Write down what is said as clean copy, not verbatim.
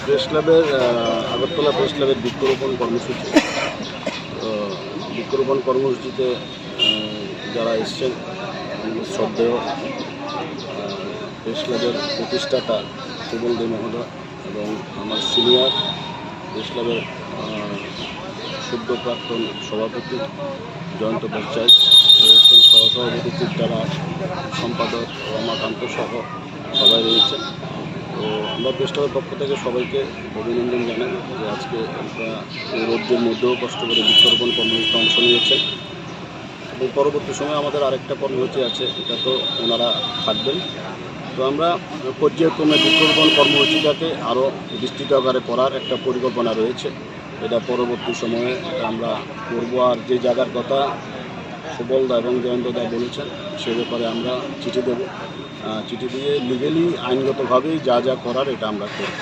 Press ক্লাবের Agartala press ক্লাবের বৃক্ষরোপণ কর্মসূচি। বৃক্ষরোপণ কর্মসূচিতে যারা এসছেন শ্রদ্ধেয় প্রেস ক্লাবের প্রতিষ্ঠাতা সুবল দে মহোদয় এবং আমার সিনিয়র প্রেস ক্লাবের সদ্য প্রাক্তন সভাপতি জয়ন্ত পঞ্চায়েত রয়েছেন, সহসভাপতি যারা সম্পাদক রমাকান্ত সহ সবাই রয়েছেন। তো আমরা প্রেস ক্লাবের পক্ষ থেকে সবাইকে অভিনন্দন জানাই যে আজকে আমরা রোদ্রের মধ্যেও কষ্ট করে বৃক্ষরোপণ কর্মসূচিতে অংশ নিয়েছেন এবং পরবর্তী সময়ে আমাদের আরেকটা কর্মসূচি আছে, এটা তো ওনারা থাকবেন। তো আমরা পর্যায়ক্রমে বৃক্ষরোপণ কর্মসূচিটাকে আরও বিস্তৃত আকারে করার একটা পরিকল্পনা রয়েছে, এটা পরবর্তী সময়ে আমরা করবো। আর যে জায়গার কথা সুবলদা এবং জয়ন্তদা বলেছেন সে ব্যাপারে আমরা চিঠি দেব, চিঠি দিয়ে লিগেলি আইনগতভাবেই যা যা করার এটা আমরা করব।